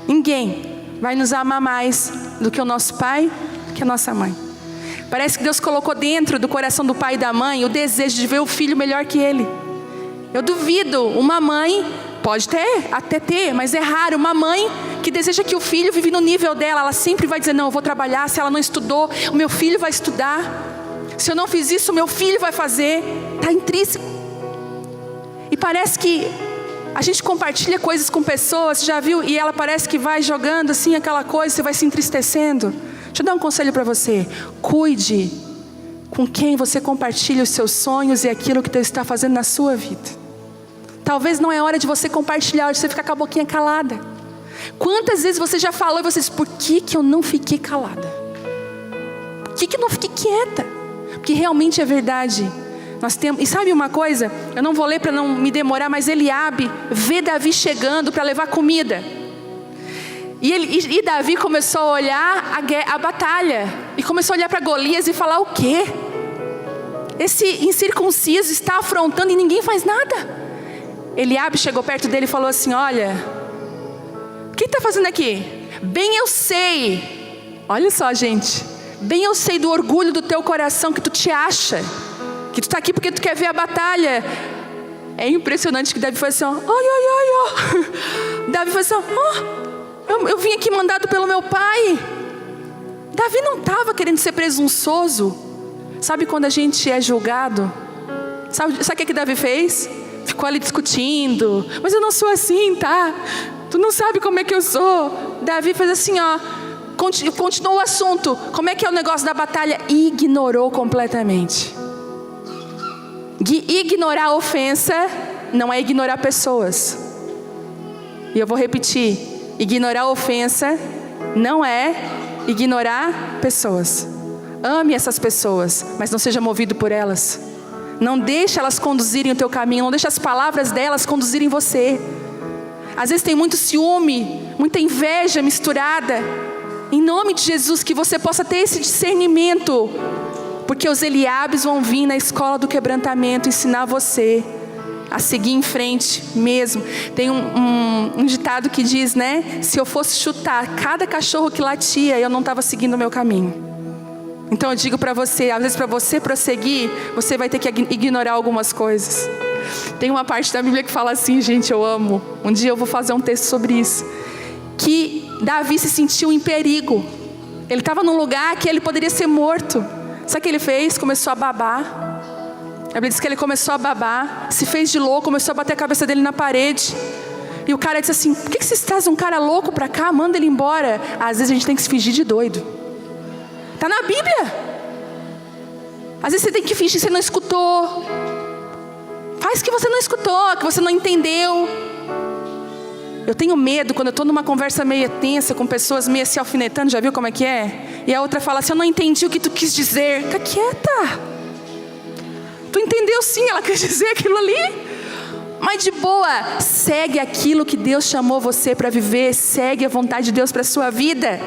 Ninguém vai nos amar mais do que o nosso pai, do que a nossa mãe. Parece que Deus colocou dentro do coração do pai e da mãe o desejo de ver o filho melhor que ele. Eu duvido, uma mãe, pode até ter, mas é raro, uma mãe que deseja que o filho vive no nível dela. Ela sempre vai dizer, não, eu vou trabalhar. Se ela não estudou, o meu filho vai estudar. Se eu não fiz isso, o meu filho vai fazer. Está intrínseco. E parece que a gente compartilha coisas com pessoas, já viu? E ela parece que vai jogando assim aquela coisa, você vai se entristecendo. Deixa eu dar um conselho para você. Cuide com quem você compartilha os seus sonhos e aquilo que Deus está fazendo na sua vida. Talvez não é hora de você compartilhar, de você ficar com a boquinha calada. Quantas vezes você já falou e você disse, por que eu não fiquei calada? Por que eu não fiquei quieta? Porque realmente é verdade. Nós temos, e sabe uma coisa? Eu não vou ler para não me demorar, mas Eliabe vê Davi chegando para levar comida. E Davi começou a olhar a batalha. E começou a olhar para Golias e falar, o quê? Esse incircunciso está afrontando e ninguém faz nada. Eliabe chegou perto dele e falou assim, olha, o que está fazendo aqui? Bem eu sei, olha só gente, bem eu sei do orgulho do teu coração que tu te acha, que tu está aqui porque tu quer ver a batalha. É impressionante que Davi foi assim, ó. Davi foi assim, eu vim aqui mandado pelo meu pai. Davi não estava querendo ser presunçoso. Sabe quando a gente é julgado? Sabe o que Davi fez? Ficou ali discutindo, mas eu não sou assim, tá? Tu não sabe como é que eu sou. Davi fez assim, ó, continuou o assunto. Como é que é o negócio da batalha? Ignorou completamente. Ignorar a ofensa não é ignorar pessoas. E eu vou repetir, ignorar a ofensa não é ignorar pessoas. Ame essas pessoas, mas não seja movido por elas. Não deixe elas conduzirem o teu caminho. Não deixe as palavras delas conduzirem você. Às vezes tem muito ciúme, muita inveja misturada. Em nome de Jesus, que você possa ter esse discernimento. Porque os Eliabes vão vir na escola do quebrantamento ensinar você a seguir em frente mesmo. Tem um ditado que diz, né? Se eu fosse chutar cada cachorro que latia, eu não estava seguindo o meu caminho. Então eu digo para você, às vezes para você prosseguir, você vai ter que ignorar algumas coisas. Tem uma parte da Bíblia que fala assim, gente, eu amo. Um dia eu vou fazer um texto sobre isso. Que Davi se sentiu em perigo. Ele estava num lugar que ele poderia ser morto. Sabe o que ele fez? Começou a babar. A Bíblia diz que ele começou a babar, se fez de louco, começou a bater a cabeça dele na parede. E o cara disse assim, por que vocês trazem um cara louco para cá? Manda ele embora. Às vezes a gente tem que se fingir de doido. Está na Bíblia. Às vezes você tem que fingir que você não escutou. Faz que você não escutou, que você não entendeu. Eu tenho medo quando eu estou numa conversa meio tensa, com pessoas meio se alfinetando, já viu como é que é? E a outra fala assim, eu não entendi o que tu quis dizer. Fica quieta. Tu entendeu sim, ela quer dizer aquilo ali. Mas de boa, segue aquilo que Deus chamou você para viver. Segue a vontade de Deus para a sua vida.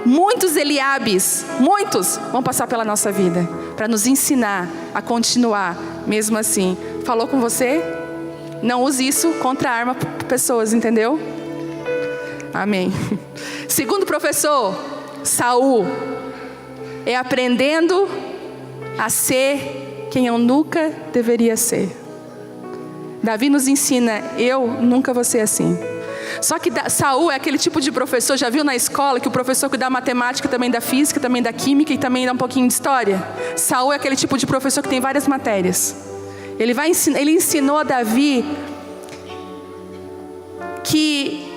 Muitos Eliabes, muitos vão passar pela nossa vida para nos ensinar a continuar mesmo assim. Falou com você? Não use isso contra a arma para pessoas, entendeu? Amém. Segundo professor, Saul, é aprendendo a ser quem eu nunca deveria ser. Davi nos ensina, eu nunca vou ser assim. Só que Saul é aquele tipo de professor, já viu na escola, que o professor que dá matemática também dá física, também dá química e também dá um pouquinho de história? Saul é aquele tipo de professor que tem várias matérias. Ele ensinou a Davi que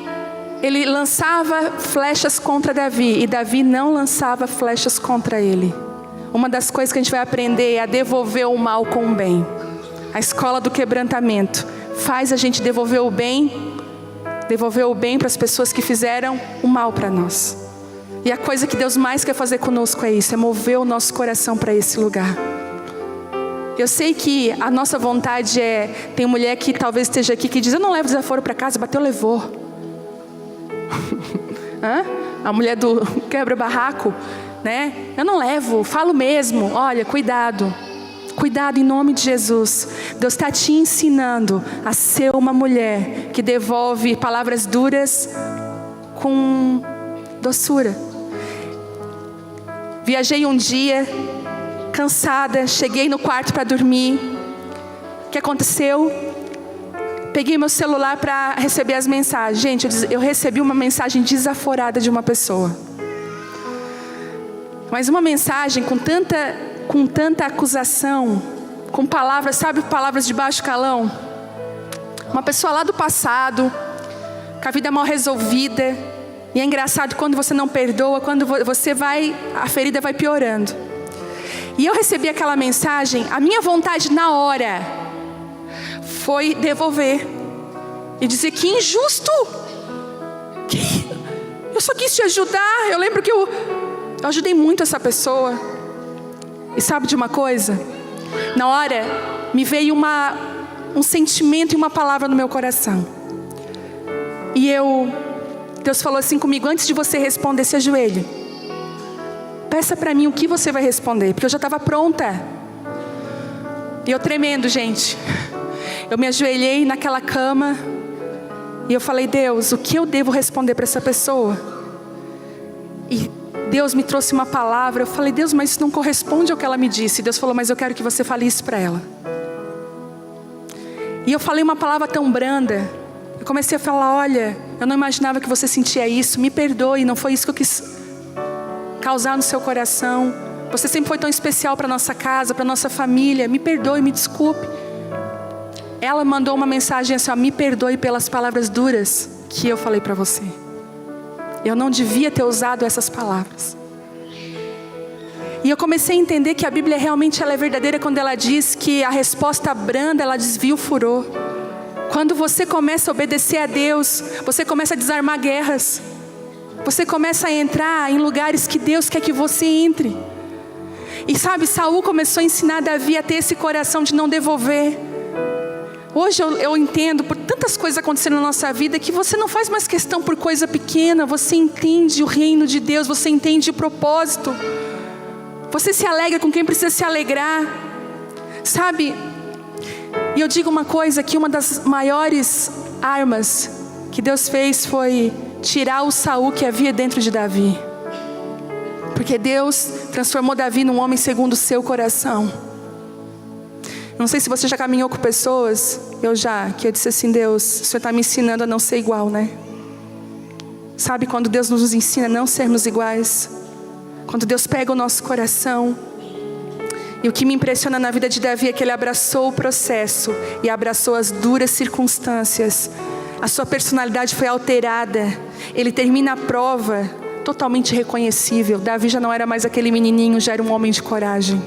ele lançava flechas contra Davi e Davi não lançava flechas contra ele. Uma das coisas que a gente vai aprender é a devolver o mal com o bem. A escola do quebrantamento faz a gente devolver o bem para as pessoas que fizeram o mal para nós. E a coisa que Deus mais quer fazer conosco é isso, é mover o nosso coração para esse lugar. Eu sei que a nossa vontade é... Tem mulher que talvez esteja aqui que diz, eu não levo desaforo para casa, bateu, levou. A mulher do quebra-barraco, né? Eu não levo, falo mesmo. Olha, cuidado. Cuidado em nome de Jesus. Deus está te ensinando a ser uma mulher que devolve palavras duras com doçura. Viajei um dia, cansada, cheguei no quarto para dormir. O que aconteceu? Peguei meu celular para receber as mensagens. Gente, eu recebi uma mensagem desaforada de uma pessoa. Mas uma mensagem com tanta acusação, com palavras, sabe, palavras de baixo calão. Uma pessoa lá do passado, com a vida mal resolvida. E é engraçado quando você não perdoa, quando você vai, a ferida vai piorando. E eu recebi aquela mensagem, a minha vontade na hora foi devolver. E dizer, que injusto. Eu só quis te ajudar. Eu lembro que eu ajudei muito essa pessoa. E sabe de uma coisa? Na hora, me veio um sentimento e uma palavra no meu coração. E Deus falou assim comigo, antes de você responder, se ajoelhe. Peça para mim o que você vai responder, porque eu já estava pronta. E eu tremendo, gente. Eu me ajoelhei naquela cama e eu falei, Deus, o que eu devo responder para essa pessoa? E Deus me trouxe uma palavra. Eu falei, Deus, mas isso não corresponde ao que ela me disse. Deus falou, mas eu quero que você fale isso para ela. E eu falei uma palavra tão branda. Eu comecei a falar, olha, eu não imaginava que você sentia isso. Me perdoe, não foi isso que eu quis causar no seu coração. Você sempre foi tão especial para nossa casa, para nossa família. Me perdoe, me desculpe. Ela mandou uma mensagem assim, me perdoe pelas palavras duras que eu falei para você. Eu não devia ter usado essas palavras. E eu comecei a entender que a Bíblia realmente ela é verdadeira quando ela diz que a resposta branda, ela desvia o furor. Quando você começa a obedecer a Deus, você começa a desarmar guerras. Você começa a entrar em lugares que Deus quer que você entre. E sabe, Saul começou a ensinar Davi a ter esse coração de não devolver. Hoje eu entendo, por tantas coisas acontecendo na nossa vida, que você não faz mais questão por coisa pequena. Você entende o reino de Deus, você entende o propósito. Você se alegra com quem precisa se alegrar. Sabe, E eu digo uma coisa, que uma das maiores armas que Deus fez foi tirar o Saul que havia dentro de Davi. Porque Deus transformou Davi num homem segundo o seu coração. Não sei se você já caminhou com pessoas, que eu disse assim: Deus, o Senhor está me ensinando a não ser igual, né? Sabe quando Deus nos ensina a não sermos iguais? Quando Deus pega o nosso coração. E o que me impressiona na vida de Davi é que ele abraçou o processo e abraçou as duras circunstâncias. A sua personalidade foi alterada. Ele termina a prova totalmente reconhecível. Davi já não era mais aquele menininho, já era um homem de coragem.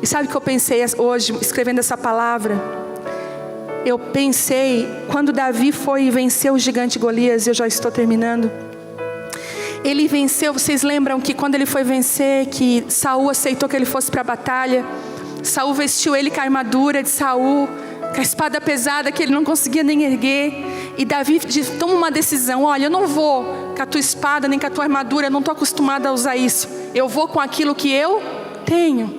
E sabe o que eu pensei hoje, escrevendo essa palavra? Eu pensei, quando Davi foi vencer o gigante Golias, eu já estou terminando. Ele venceu, vocês lembram que quando ele foi vencer, que Saul aceitou que ele fosse para a batalha. Saul vestiu ele com a armadura de Saul, com a espada pesada que ele não conseguia nem erguer. E Davi toma uma decisão: olha, eu não vou com a tua espada nem com a tua armadura, eu não estou acostumada a usar isso. Eu vou com aquilo que eu tenho.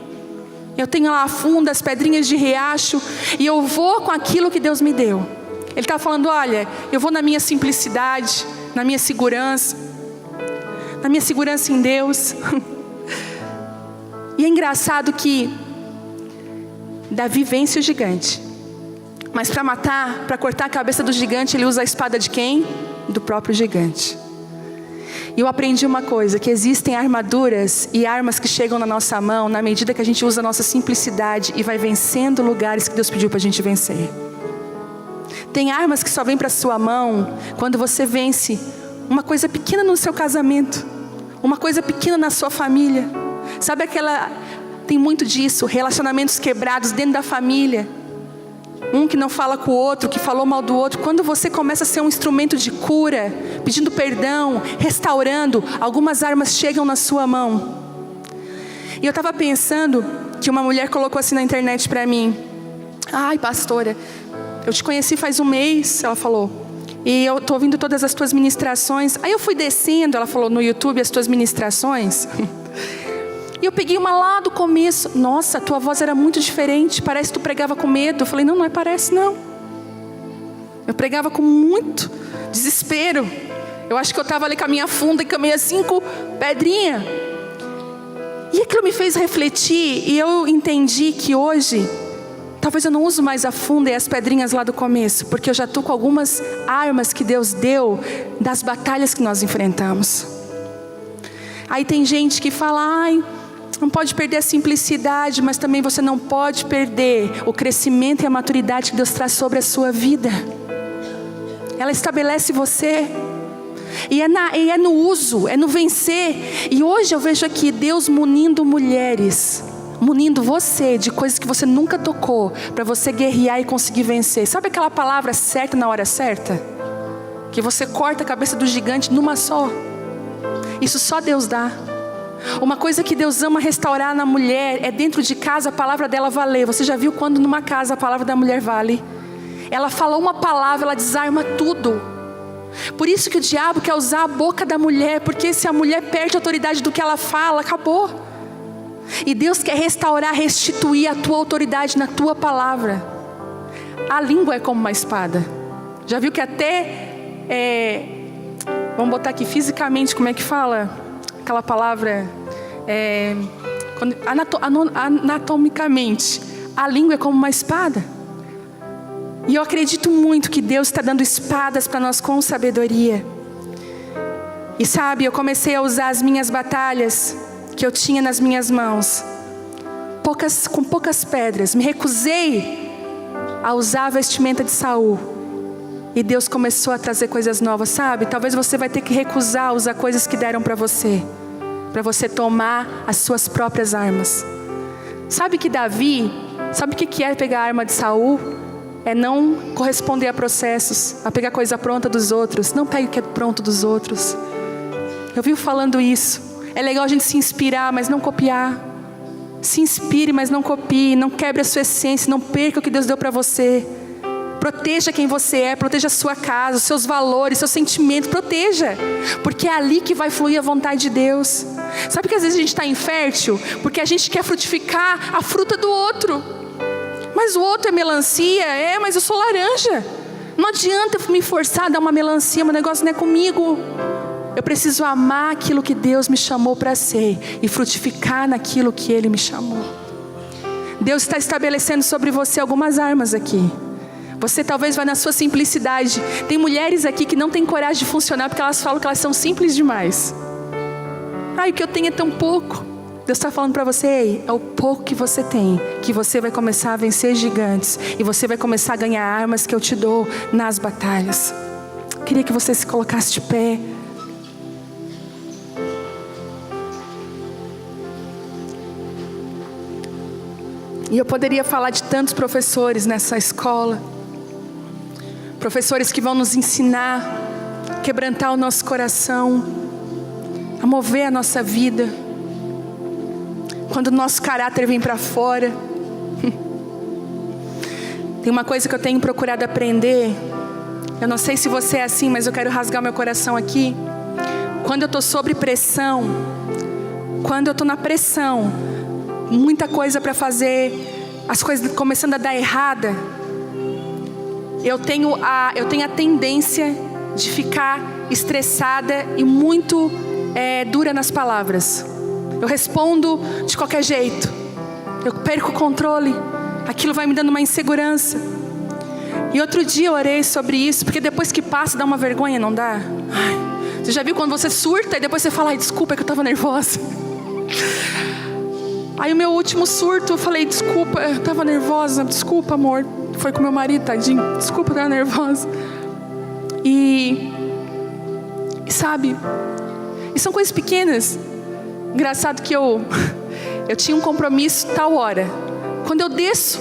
Eu tenho lá a funda, as pedrinhas de riacho, e eu vou com aquilo que Deus me deu. Ele está falando: olha, eu vou na minha simplicidade, na minha segurança em Deus. E é engraçado que Davi vence o gigante, mas para cortar a cabeça do gigante, ele usa a espada de quem? Do próprio gigante. E eu aprendi uma coisa, que existem armaduras e armas que chegam na nossa mão na medida que a gente usa a nossa simplicidade e vai vencendo lugares que Deus pediu para a gente vencer. Tem armas que só vêm para a sua mão quando você vence uma coisa pequena no seu casamento, uma coisa pequena na sua família. Sabe tem muito disso, relacionamentos quebrados dentro da família. Um que não fala com o outro, que falou mal do outro. Quando você começa a ser um instrumento de cura, pedindo perdão, restaurando, algumas armas chegam na sua mão. E eu estava pensando que uma mulher colocou assim na internet para mim: ai, pastora, eu te conheci faz um mês, ela falou, e eu estou ouvindo todas as tuas ministrações. Aí eu fui descendo, ela falou, no YouTube, as tuas ministrações. E eu peguei uma lá do começo. Nossa, a tua voz era muito diferente, parece que tu pregava com medo. Eu falei: não é parece não. Eu pregava com muito desespero. Eu acho que eu estava ali com a minha funda e com a minha 5 pedrinhas. E aquilo me fez refletir, e eu entendi que hoje talvez eu não uso mais a funda e as pedrinhas lá do começo, porque eu já estou com algumas armas que Deus deu das batalhas que nós enfrentamos. Aí tem gente que fala: ai, não pode perder a simplicidade, mas também você não pode perder o crescimento e a maturidade que Deus traz sobre a sua vida. Ela estabelece você. E é no uso, é no vencer. E hoje eu vejo aqui Deus munindo mulheres, munindo você de coisas que você nunca tocou, para você guerrear e conseguir vencer. Sabe aquela palavra certa na hora certa? Que você corta a cabeça do gigante numa só. Isso só Deus dá. Uma coisa que Deus ama restaurar na mulher é dentro de casa a palavra dela valer. Você já viu quando numa casa a palavra da mulher vale? Ela falou uma palavra, ela desarma tudo. Por isso que o diabo quer usar a boca da mulher, porque se a mulher perde a autoridade do que ela fala, acabou. E Deus quer restaurar, restituir a tua autoridade na tua palavra. A língua é como uma espada. Já viu que até vamos botar aqui fisicamente, como é que fala? Aquela palavra, anatomicamente, a língua é como uma espada. E eu acredito muito que Deus está dando espadas para nós com sabedoria. E sabe, eu comecei a usar as minhas batalhas que eu tinha nas minhas mãos, com poucas pedras. Me recusei a usar a vestimenta de Saul. E Deus começou a trazer coisas novas, sabe? Talvez você vai ter que recusar usar coisas que deram para você tomar as suas próprias armas. Sabe que Davi, sabe o que é pegar a arma de Saul? É não corresponder a processos, a pegar coisa pronta dos outros. Não pegue o que é pronto dos outros. Eu vivo falando isso. É legal a gente se inspirar, mas não copiar. Se inspire, mas não copie. Não quebre a sua essência, não perca o que Deus deu para você. Proteja quem você é, proteja a sua casa, os seus valores, seus sentimentos, proteja. Porque é ali que vai fluir a vontade de Deus. Sabe que às vezes a gente está infértil? Porque a gente quer frutificar a fruta do outro. Mas o outro é melancia. Mas eu sou laranja. Não adianta eu me forçar a dar uma melancia, meu negócio não é comigo. Eu preciso amar aquilo que Deus me chamou para ser e frutificar naquilo que Ele me chamou. Deus está estabelecendo sobre você algumas armas aqui. Você talvez vá na sua simplicidade. Tem mulheres aqui que não têm coragem de funcionar porque elas falam que elas são simples demais. O que eu tenho é tão pouco. Deus está falando para você, ei, é o pouco que você tem, que você vai começar a vencer gigantes. E você vai começar a ganhar armas que eu te dou nas batalhas. Eu queria que você se colocasse de pé. E eu poderia falar de tantos professores nessa escola. Professores que vão nos ensinar, quebrantar o nosso coração, a mover a nossa vida. Quando o nosso caráter vem para fora. Tem uma coisa que eu tenho procurado aprender. Eu não sei se você é assim, mas eu quero rasgar meu coração aqui. Quando eu estou sob pressão, quando eu estou na pressão, muita coisa para fazer, as coisas começando a dar errada, eu tenho a tendência de ficar estressada e muito dura nas palavras. Eu respondo de qualquer jeito. Eu perco o controle. Aquilo vai me dando uma insegurança. E outro dia eu orei sobre isso, porque depois que passa dá uma vergonha, não dá? Você já viu quando você surta e depois você fala, desculpa, é que eu estava nervosa. Aí o meu último surto, eu falei, desculpa, eu estava nervosa. Desculpa, amor. Foi com meu marido, tadinho. Desculpa, eu estava nervosa. E sabe, e são coisas pequenas. Engraçado que eu tinha um compromisso tal hora. Quando eu desço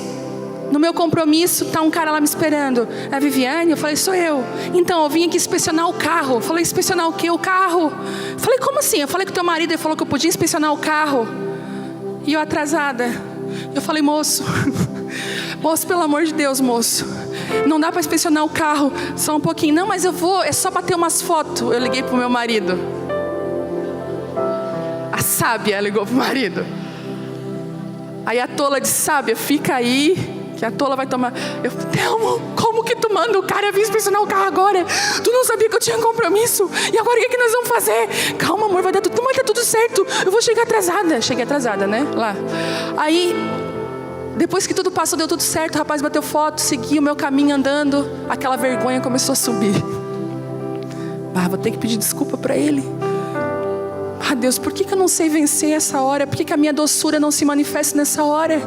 no meu compromisso, tá um cara lá me esperando. A Viviane, eu falei, sou eu. Então, eu vim aqui inspecionar o carro. Eu falei, inspecionar o quê? O carro. Eu falei, como assim? Eu falei com o teu marido, ele falou que eu podia inspecionar o carro. E eu atrasada. Eu falei, moço, pelo amor de Deus, moço, não dá para inspecionar o carro, só um pouquinho. Não, mas eu vou, é só bater umas fotos. Eu liguei pro meu marido. A sábia ligou pro marido. Aí a tola disse, sábia, fica aí, que a tola vai tomar. Eu falei, Thelmo, como que tu manda o cara vir inspecionar o carro agora? Tu não sabia que eu tinha um compromisso? E agora o que nós vamos fazer? Calma, amor, vai dar tudo certo. Eu vou chegar atrasada. Cheguei atrasada, né? Lá. Aí, depois que tudo passou, deu tudo certo. O rapaz bateu foto, segui o meu caminho andando. Aquela vergonha começou a subir. Vou ter que pedir desculpa para ele. Deus, por que eu não sei vencer essa hora? Por que a minha doçura não se manifesta nessa hora?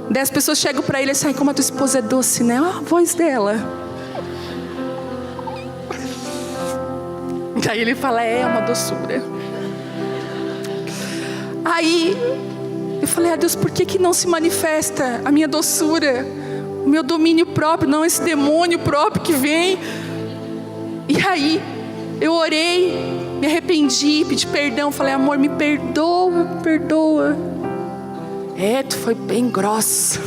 10 pessoas chegam para ele e dizem, como a tua esposa é doce, né? A voz dela. E aí ele fala, é uma doçura. Aí eu falei, Deus, por que não se manifesta a minha doçura? O meu domínio próprio, não esse demônio próprio que vem. E aí eu orei, me arrependi, pedi perdão. Falei, amor, me perdoa. Tu foi bem grossa.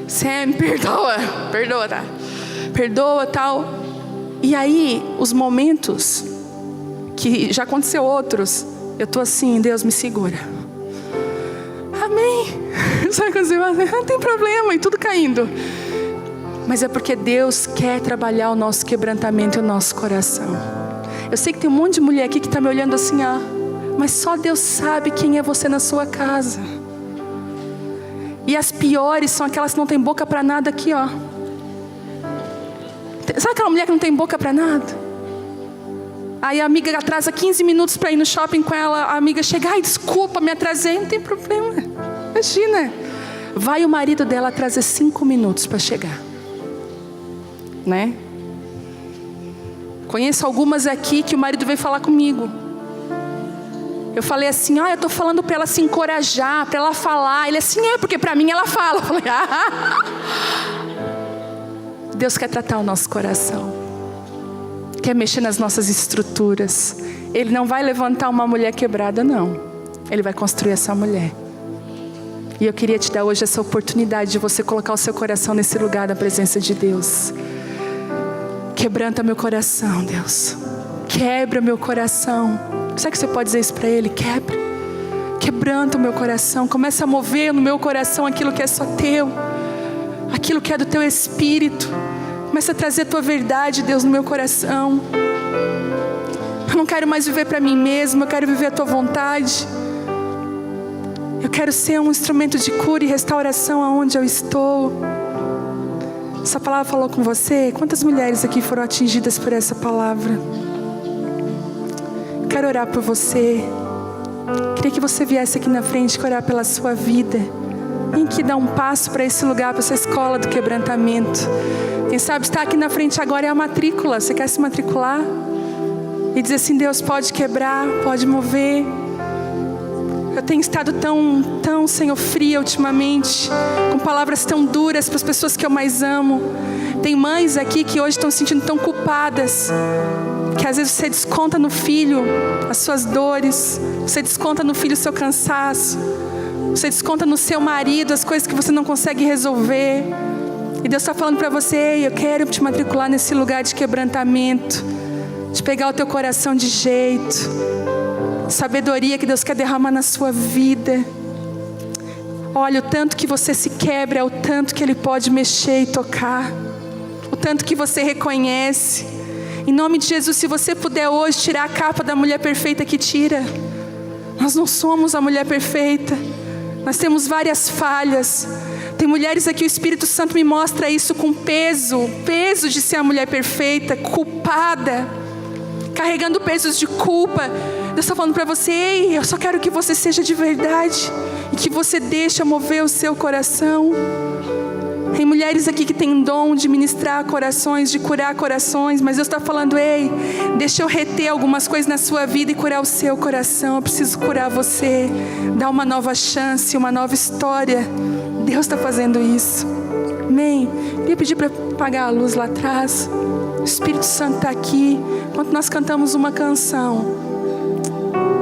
Você me perdoa, tá? Perdoa, tal. E aí, os momentos, que já aconteceu outros, eu tô assim, Deus me segura. Amém. Sabe quando você fala, não tem problema, e tudo caindo. Mas é porque Deus quer trabalhar o nosso quebrantamento e o nosso coração. Eu sei que tem um monte de mulher aqui que está me olhando assim, mas só Deus sabe quem é você na sua casa. E as piores são aquelas que não tem boca para nada aqui, Sabe aquela mulher que não tem boca para nada? Aí a amiga atrasa 15 minutos para ir no shopping com ela. A amiga chega, desculpa, me atrasei. Não tem problema, imagina. Vai o marido dela atrasa 5 minutos para chegar, né? Conheço algumas aqui que o marido veio falar comigo. Eu falei assim, eu tô falando para ela se encorajar, para ela falar. Ele assim, porque para mim ela fala. Eu falei, Deus quer tratar o nosso coração. Quer mexer nas nossas estruturas. Ele não vai levantar uma mulher quebrada, não. Ele vai construir essa mulher. E eu queria te dar hoje essa oportunidade de você colocar o seu coração nesse lugar da presença de Deus. Quebranta meu coração, Deus. Quebra meu coração. Sabe que você pode dizer isso para Ele? Quebranta o meu coração, começa a mover no meu coração aquilo que é só teu, aquilo que é do teu Espírito. Começa a trazer a tua verdade, Deus, no meu coração. Eu não quero mais viver para mim mesmo, eu quero viver a tua vontade. Eu quero ser um instrumento de cura e restauração aonde eu estou. Essa palavra falou com você? Quantas mulheres aqui foram atingidas por essa palavra? Quero orar por você. Queria que você viesse aqui na frente e orar pela sua vida. Tem que dar um passo para esse lugar, para essa escola do quebrantamento. Quem sabe estar aqui na frente agora é a matrícula. Você quer se matricular? E dizer assim: Deus, pode quebrar, pode mover. Eu tenho estado tão, Senhor, fria ultimamente, com palavras tão duras para as pessoas que eu mais amo. Tem mães aqui que hoje estão se sentindo tão culpadas, que às vezes você desconta no filho as suas dores, você desconta no filho o seu cansaço, você desconta no seu marido as coisas que você não consegue resolver. E Deus está falando para você: ei, eu quero te matricular nesse lugar de quebrantamento, de pegar o teu coração de jeito, sabedoria que Deus quer derramar na sua vida. Olha, o tanto que você se quebra é o tanto que Ele pode mexer e tocar, o tanto que você reconhece. Em nome de Jesus, se você puder hoje tirar a capa da mulher perfeita, que tira. Nós não somos a mulher perfeita, nós temos várias falhas. Tem mulheres aqui, o Espírito Santo me mostra isso com peso de ser a mulher perfeita, culpada, carregando pesos de culpa. Deus está falando para você: ei, eu só quero que você seja de verdade e que você deixe mover o seu coração. Tem mulheres aqui que têm dom de ministrar corações, de curar corações, mas Deus está falando: ei, deixa eu reter algumas coisas na sua vida e curar o seu coração. Eu preciso curar você, dar uma nova chance, uma nova história. Deus está fazendo isso. Amém? Queria pedir para apagar a luz lá atrás. O Espírito Santo está aqui. Enquanto nós cantamos uma canção,